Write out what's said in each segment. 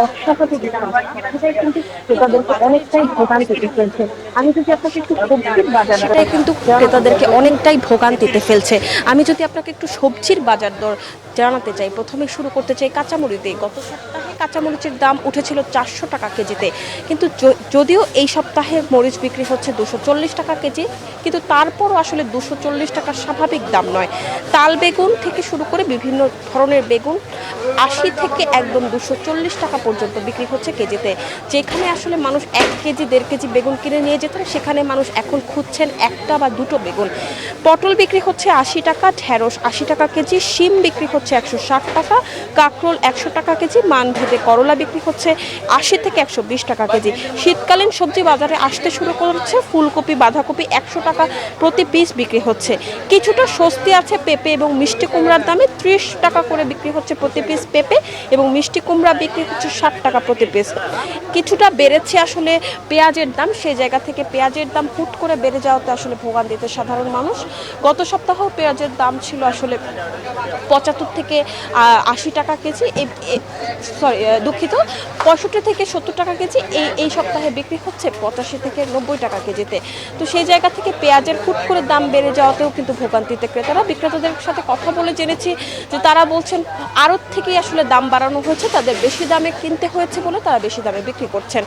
অস্বাভাবিক দাম, সেটাই কিন্তু ক্রেতাদেরকে অনেকটাই ভোগান্তিতে ফেলছে। আমি যদি আপনাকে একটু সবজির বাজার দর সেটাই কিন্তু জানাতে চাই, ক্রেতাদেরকে প্রথমে অনেকটাই ভোগান্তিতে ফেলছে। আমি যদি আপনাকে একটু সবজির বাজার দর জানাতে চাই, প্রথমে শুরু করতে চাই কাঁচামরিচ দিয়ে। গত সপ্তাহে কাঁচামরিচের দাম উঠেছিল 400 টাকা কেজিতে, কিন্তু যদিও এই সপ্তাহে মরিচ বিক্রি হচ্ছে 240 টাকা কেজি, কিন্তু তারপরও আসলে 240 টাকা স্বাভাবিক দাম নয়। তাল বেগুন থেকে শুরু করে বিভিন্ন ধরনের বেগুন 80 থেকে একদম 240 টাকা পর্যন্ত বিক্রি হচ্ছে কেজিতে। যেখানে আসলে মানুষ 1 কেজি 1.5 কেজি বেগুন কিনে নিয়ে যেতেন, সেখানে মানুষ এখন খুঁজছেন একটা বা দুটো বেগুন। পটল বিক্রি হচ্ছে 80 টাকা, ঢেঁড়স 80 টাকা কেজি, শিম বিক্রি হচ্ছে 160 টাকা, কাঁকরোল 100 টাকা কেজি, মানভেদে করলা বিক্রি হচ্ছে 80 থেকে 120 টাকা কেজি। শীতকালীন সবজি বাজারে আসতে শুরু করেছে। ফুলকপি বাঁধাকপি 100 টাকা প্রতি পিস বিক্রি হচ্ছে। কিছুটা স্বস্তি আছে পেঁপে এবং মিষ্টি কুমড়ার দামে। 30 টাকা করে বিক্রি হচ্ছে প্রতি পিস পেঁপে, এবং মিষ্টি কুমড়া বিক্রি হচ্ছে 60 টাকা প্রতি পিস। কিছুটা বেড়েছে আসলে পেঁয়াজের দাম। সেই জায়গা থেকে পেঁয়াজের দাম হুট করে বেড়ে যাওয়াতে আসলে ভোগান্তিতে সাধারণ মানুষ। গত সপ্তাহেও পেঁয়াজের দাম ছিল আসলে 75 থেকে 80 টাকা কেজি, সরি দুঃখিত, 65 থেকে 70 টাকা কেজি। এই সপ্তাহে বিক্রি হচ্ছে 85 থেকে 90 টাকা কেজিতে। তো সেই জায়গা থেকে পেঁয়াজের হুট করে দাম বেড়ে যাওয়াতেও কিন্তু ভোগান্তিতে ক্রেতারা। বিক্রেতাদের সাথে কথা বলে জেনেছি যে তারা বলছেন আড়ত থেকেই আসলে দাম বাড়ানো হয়েছে, তাদের বেশি দামে কিনতে হয়েছে বলে তারা বেশি দামে বিক্রি করছেন।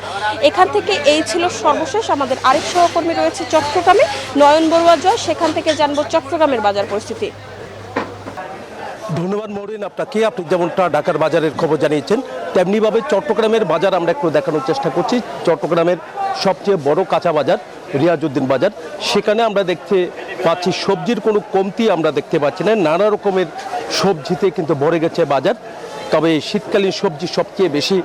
এখান থেকে এই ছিল সর্বশেষ। আমাদের আরেক সহকর্মী রয়েছে চট্টগ্রামে, নয়ন বড়ুয়া জয়, সেখান থেকে জানবো চট্টগ্রামের বাজার পরিস্থিতি। ধন্যবাদ মরিন আপনাকে। আপনি যেমনটা ঢাকার বাজারের খবর জানিয়েছেন, তেমনিভাবে চট্টগ্রামের বাজার আমরা একটু দেখানোর চেষ্টা করছি। চট্টগ্রামের সবচেয়ে বড় কাঁচা বাজার রিয়াজউদ্দিন বাজার, সেখানে আমরা দেখতে পাচ্ছি সবজির কোনো কমতি আমরা দেখতে পাচ্ছি না। নানা রকমের সবজিতে কিন্তু ভরে গেছে বাজার। তবে শীতকালীন সবজি সবচেয়ে বেশি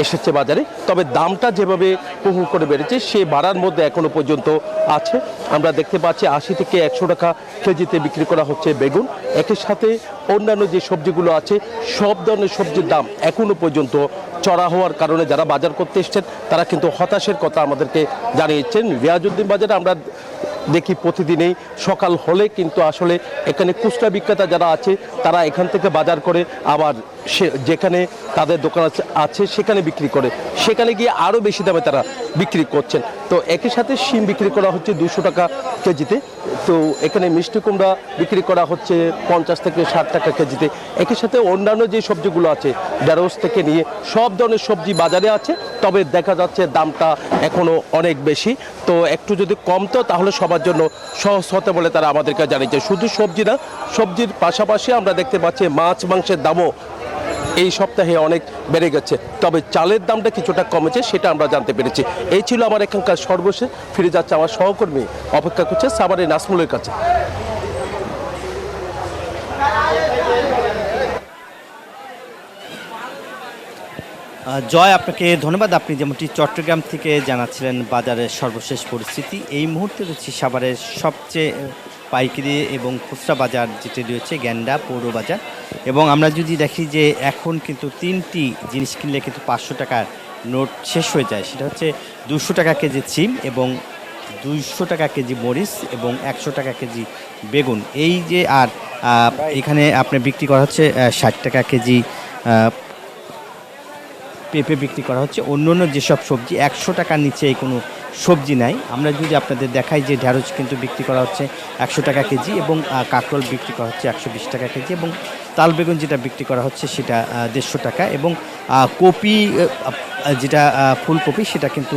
এসেছে বাজারে, তবে দামটা যেভাবে হু করে বেড়েছে সে বাড়ার মধ্যে এখনো পর্যন্ত আছে। আমরা দেখতে পাচ্ছি 80 থেকে 100 টাকা কেজিতে বিক্রি করা হচ্ছে বেগুন। একই সাথে অন্যান্য যে সবজিগুলো আছে সব ধরনের সবজির দাম এখনো পর্যন্ত চড়া হওয়ার কারণে যারা বাজার করতে এসছেন তারা কিন্তু হতাশের কথা আমাদেরকে জানিয়েছেন। রিয়াজউদ্দিন বাজারে আমরা দেখি প্রতিদিনই সকাল হলে কিন্তু আসলে এখানে খুচরা বিক্রেতা যারা আছে তারা এখান থেকে বাজার করে আবার যেখানে তাদের দোকান আছে সেখানে বিক্রি করে, সেখানে গিয়ে আরও বেশি দামে তারা বিক্রি করছেন। তো একই সাথে শিম বিক্রি করা হচ্ছে 200 টাকা কেজিতে। তো এখানে মিষ্টি কুমড়া বিক্রি করা হচ্ছে 50 থেকে 60 টাকা কেজিতে। একই সাথে অন্যান্য যে সবজিগুলো আছে ঢেঁড়স থেকে নিয়ে সব ধরনের সবজি বাজারে আছে, তবে দেখা যাচ্ছে দামটা এখনও অনেক বেশি। তো একটু যদি কমতো তাহলে সবার জন্য সহজ হতে বলে তারা আমাদেরকে জানিয়েছে। শুধু সবজি না, সবজির পাশাপাশি আমরা দেখতে পাচ্ছি মাছ মাংসের দামও এই সপ্তাহে অনেক বেড়ে গেছে, তবে চালের দামটা কিছুটা কমেছে সেটা আমরা জানতে পেরেছি। এই ছিল আমার এখানকার সর্বশেষ। ফিরে যাচ্ছে আমার সহকর্মী, অপেক্ষা করছে সাভারের নাসমুলের কাছে। জয়, আপনাকে ধন্যবাদ। আপনি যেমনটি চট্টগ্রাম থেকে জানাচ্ছিলেন বাজারের সর্বশেষ পরিস্থিতি। এই মুহূর্তে রয়েছে সাভারের সবচেয়ে পাইকারি এবং খুচরা বাজার যেটি রয়েছে গ্যান্ডা পৌর বাজার। এবং আমরা যদি দেখি যে এখন কিন্তু 3টি জিনিস কিনলে কিন্তু 500 টাকার নোট শেষ হয়ে যায়। সেটা হচ্ছে 200 টাকা কেজি সিম এবং 200 টাকা কেজি মরিচ এবং 100 টাকা কেজি বেগুন। এই যে আর এখানে আপনার বিক্রি করা হচ্ছে 60 টাকা কেজি পেঁপে বিক্রি করা হচ্ছে। অন্য অন্য যেসব সবজি 100 টাকার নিচে কোনো সবজি নাই। আমরা যদি আপনাদের দেখাই যে ঢেঁড়স কিন্তু বিক্রি করা হচ্ছে 100 টাকা কেজি এবং কাঁকরোল বিক্রি করা হচ্ছে 120 টাকা কেজি এবং তাল বেগুন যেটা বিক্রি করা হচ্ছে সেটা 150 টাকা এবং কপি যেটা ফুলকপি সেটা কিন্তু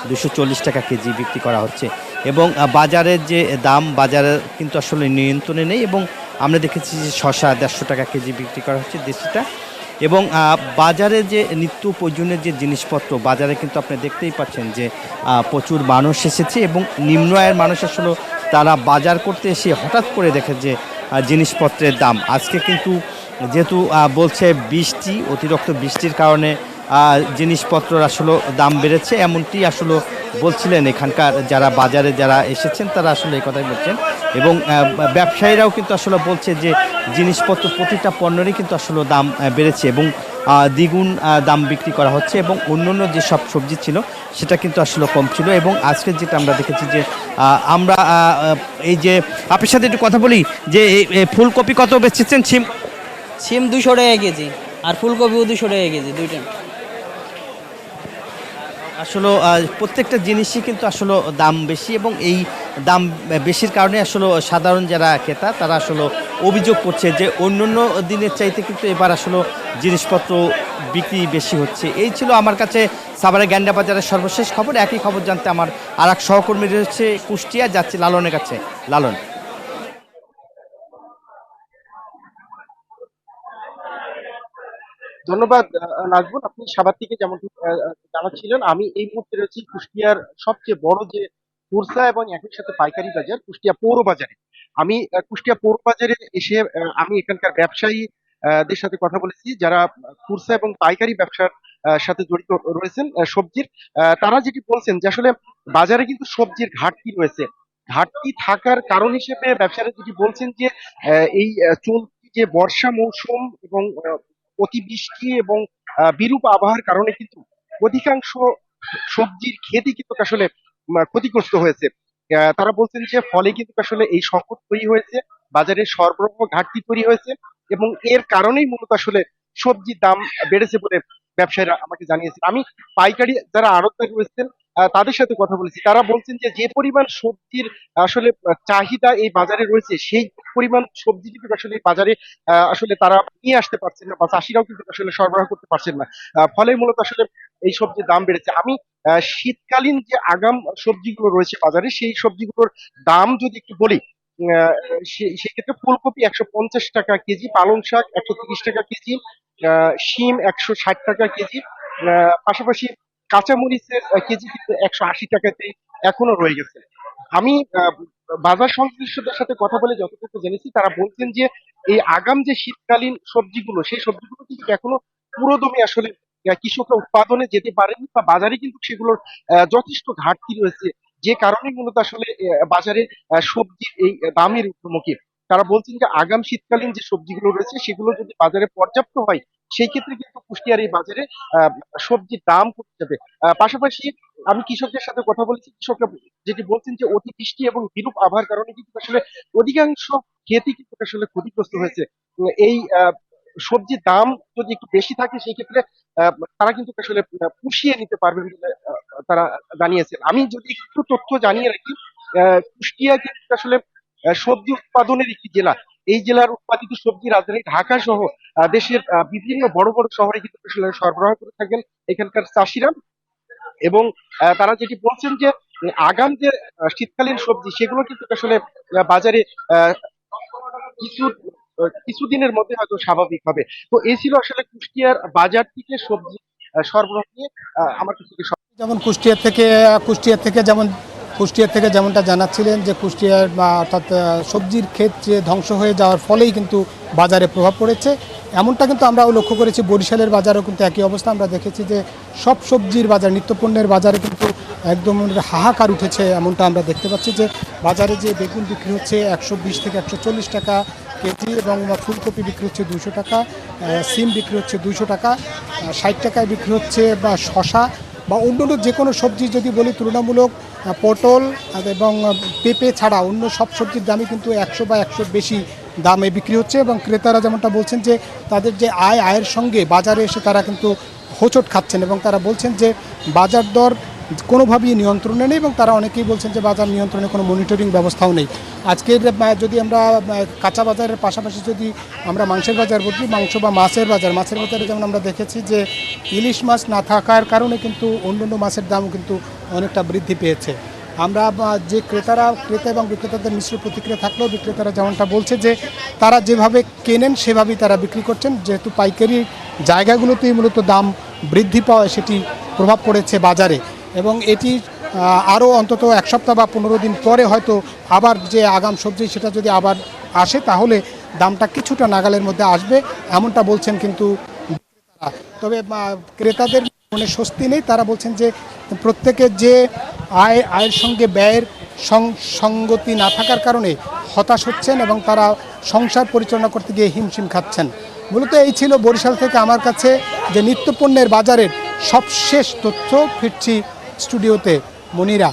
240 টাকা কেজি বিক্রি করা হচ্ছে। এবং বাজারের যে দাম বাজারে কিন্তু আসলে নিয়ন্ত্রণে নেই। এবং আমরা দেখেছি যে শসা 150 টাকা কেজি বিক্রি করা হচ্ছে দেশিটা। এবং বাজারে যে নিত্য প্রয়োজনীয় যে জিনিসপত্র বাজারে কিন্তু আপনি দেখতেই পাচ্ছেন যে প্রচুর মানুষ এসেছে এবং নিম্ন আয়ের মানুষ আসলে তারা বাজার করতে এসে হঠাৎ করে দেখে যে জিনিসপত্রের দাম আজকে কিন্তু যেহেতু বলছে বৃষ্টি, অতিরিক্ত বৃষ্টির কারণে জিনিসপত্রের আসলে দাম বেড়েছে, এমনটি আসলে বলছিলেন এখানকার যারা বাজারে যারা এসেছেন তারা আসলে এই কথাই বলছেন। এবং ব্যবসায়ীরাও কিন্তু আসলে বলছে যে জিনিসপত্র প্রতিটা পণ্যেরই কিন্তু আসলে দাম বেড়েছে এবং দ্বিগুণ দাম বিক্রি করা হচ্ছে। এবং অন্যান্য যে সব সবজি ছিল সেটা কিন্তু আসলে কম ছিল। এবং আজকে যেটা আমরা দেখেছি যে আমরা এই যে আপনার সাথে একটু কথা বলি যে ফুলকপি কত বেচেছেন? সিম 200 টাকা কেজি আর ফুলকপিও 200 টাকা কেজি দুইটা। আসলে প্রত্যেকটা জিনিসই কিন্তু আসলে দাম বেশি, এবং এই দাম বেশির কারণে আসলে সাধারণ যারা ক্রেতা তারা আসলে অভিযোগ করছে যে অন্যান্য দিনের চাইতে কিন্তু এবার আসলে জিনিসপত্র বিক্রি বেশি হচ্ছে। এই ছিল আমার কাছে সাভারের গ্যান্ডা বাজারের সর্বশেষ খবর। একই খবর জানতে আমার আর এক সহকর্মী রয়েছে কুষ্টিয়া, যাচ্ছে লালনের কাছে। লালন। ধন্যবাদ নাজমুল, আপনি সাভার থেকে যেমনটি জানাচ্ছিলেন, আমি এই মুহূর্তে রয়েছি কুষ্টিয়ার সবচেয়ে বড় যে খুচরা এবং একই সাথে পাইকারি বাজার কুষ্টিয়া পৌর বাজারে। আমি কুষ্টিয়া পৌর বাজারে এসে আমি এখানকার ব্যবসায়ী দের সাথে কথা বলেছি যারা খুচরা এবং পাইকারি ব্যবসার সাথে জড়িত রয়েছেন সবজির। তারা যেটি বলছেন যে আসলে বাজারে কিন্তু সবজির ঘাটতি রয়েছে। ঘাটতি থাকার কারণ হিসেবে ব্যবসায়ীরা যেটি বলছেন যে এই চলতি যে বর্ষা মৌসুম এবং অতিবৃষ্টি এবং বিরূপ আবহাওয়ার কারণে কিন্তু অধিকাংশ সবজির ক্ষেতই কিন্তু আসলে ক্ষতিগ্রস্ত হয়েছে। তারা বলছেন যে ফলে কিন্তু আসলে এই সংকট তৈরি হয়েছে, বাজারে সরবরাহ ঘাটতি তৈরি হয়েছে এবং এর কারণেই মূলত আসলে সবজির দাম বেড়েছে বলে ব্যবসায়ীরা আমাকে জানিয়েছেন। আমি পাইকারি যারা আড়তদার রয়েছেন তাদের সাথে কথা বলেছি, তারা বলছেন যে যে পরিমাণ সবজির আসলে চাহিদা এই বাজারে রয়েছে সেই পরিমাণ সবজি কিন্তু আসলে এই বাজারে আসলে তারা নিয়ে আসতে পারছেন না, বা চাষিরাও কিন্তু আসলে সরবরাহ করতে পারছেন না। ফলে মূলত আসলে এই সবজির দাম বেড়েছে। আমি শীতকালীন যে আগাম সবজিগুলো রয়েছে বাজারে সেই সবজিগুলোর দাম যদি একটু বলি, সেক্ষেত্রে ফুলকপি 150 টাকা কেজি, পালং শাক 130 টাকা কেজি, শিম 160 টাকা কেজি, পাশাপাশি কাঁচামরিচের কেজি কিন্তু 180 টাকাতে এখনো রয়ে গেছে। আমি বাজার সংশ্লিষ্টদের সাথে কথা বলে যতটুকু জেনেছি তারা বলছেন যে এই আগাম যে শীতকালীন সবজিগুলো সেই সবজিগুলো কিন্তু এখনো পুরোদমে আসলে কৃষকরা উৎপাদনে যেতে পারেনি, বা বাজারে কিন্তু সেগুলোর যথেষ্ট ঘাটতি রয়েছে, যে কারণে মূলত আসলে বাজারে সবজির এই দামের ঊর্ধ্বমুখী। তারা বলছেন যে আগাম শীতকালীন যে সবজিগুলো রয়েছে সেগুলো যদি বাজারে পর্যাপ্ত হয় সেই ক্ষেত্রে কিন্তু কুষ্টিয়ার এই বাজারে আহ, সবজির দাম কমে যাবে। পাশাপাশি আমি কৃষকদের সাথে কথা বলেছি, কৃষকরা যেটি বলছেন যে অতিবৃষ্টি এবং বিরূপ আবহাওয়ার কারণে কিন্তু আসলে অধিকাংশ ক্ষেতই কিন্তু আসলে ক্ষতিগ্রস্ত হয়েছে। এই সবজির দাম যদি একটু বেশি থাকে সেই ক্ষেত্রে আহ, তারা কিন্তু আসলে পুষিয়ে নিতে পারবে বলে তারা জানিয়েছেন। আমি যদি একটু তথ্য জানিয়ে রাখি, কুষ্টিয়া কিন্তু আসলে সবজি উৎপাদনের একটি জেলা। এই জেলার উৎপাদিত সবজি রাজধানী ঢাকা সহ দেশের বিভিন্ন বড় বড় শহরে কিন্তু আসলে সরবরাহ করে থাকেন এখানকার চাষিরা। এবং তারা যেটি বলছেন যে আগাম যে শীতকালীন সবজি সেগুলো কিন্তু আসলে বাজারে আহ, কিছু কিছুদিনের মধ্যে হয়তো স্বাভাবিক হবে। তো এই ছিল আসলে কুষ্টিয়ার বাজার থেকে সবজি সরবরাহ নিয়ে আমার কাছে থেকে যেমন কুষ্টিয়া থেকে যেমনটা জানাচ্ছিলেন যে কুষ্টিয়ার অর্থাৎ সবজির ক্ষেত যে ধ্বংস হয়ে যাওয়ার ফলেই কিন্তু বাজারে প্রভাব পড়েছে, এমনটা কিন্তু আমরাও লক্ষ্য করেছি। বরিশালের বাজারও কিন্তু একই অবস্থা। আমরা দেখেছি যে সব সবজির বাজার, নিত্যপণ্যের বাজারে কিন্তু একদম হাহাকার উঠেছে। এমনটা আমরা দেখতে পাচ্ছি যে বাজারে যে বেগুন বিক্রি হচ্ছে 120 থেকে 140 টাকা কেজি, এবং ফুলকপি বিক্রি হচ্ছে 200 টাকা, সিম বিক্রি হচ্ছে 200 টাকা, 60 টাকায় বিক্রি হচ্ছে, বা শশা বা অন্যান্য যে কোনো সবজি যদি বলি তুলনামূলক পটল এবং পেঁপে ছাড়া অন্য সব সবজির দামই কিন্তু 100 বা 100 বেশি দামে বিক্রি হচ্ছে। এবং ক্রেতারা যেমনটা বলছেন যে তাদের যে আয়ের সঙ্গে বাজারে এসে তারা কিন্তু হোঁচট খাচ্ছেন, এবং তারা বলছেন যে বাজার দর কোনোভাবেই নিয়ন্ত্রণে নেই, এবং তারা অনেকেই বলছেন যে বাজার নিয়ন্ত্রণে কোনো মনিটরিং ব্যবস্থাও নেই। আজকের যদি আমরা কাঁচা বাজারের পাশাপাশি যদি আমরা মাংসের বাজার বলি, মাংস বা মাছের বাজারে যেমন আমরা দেখেছি যে ইলিশ মাছ না থাকার কারণে কিন্তু অন্যান্য মাছের দামও কিন্তু অনেকটা বৃদ্ধি পেয়েছে। আমরা যে ক্রেতা এবং বিক্রেতাদের মিশ্র প্রতিক্রিয়া থাকলেও বিক্রেতারা যেমনটা বলছে যে তারা যেভাবে কেনেন সেভাবেই তারা বিক্রি করছেন, যেহেতু পাইকারি জায়গাগুলোতেই মূলত দাম বৃদ্ধি পাওয়া সেটি প্রভাব পড়েছে বাজারে। এবং এটি আরও অন্তত এক সপ্তাহ বা 15 দিন পরে হয়তো আবার যে আগাম সবজি সেটা যদি আবার আসে তাহলে দামটা কিছুটা নাগালের মধ্যে আসবে, এমনটা বলছেন কিন্তু বিক্রেতারা। তবে ক্রেতাদের মনে স্বস্তি নেই। তারা বলছেন যে প্রত্যেকের যে আয়ের সঙ্গে ব্যয়ের সঙ্গতি না থাকার কারণে হতাশ হচ্ছেন, এবং তারা সংসার পরিচালনা করতে গিয়ে হিমশিম খাচ্ছেন। মূলত এই ছিল বরিশাল থেকে আমার কাছে যে নিত্যপণ্যের বাজারের সবশেষ তথ্য। ফিরছি স্টুডিওতে মনিরা।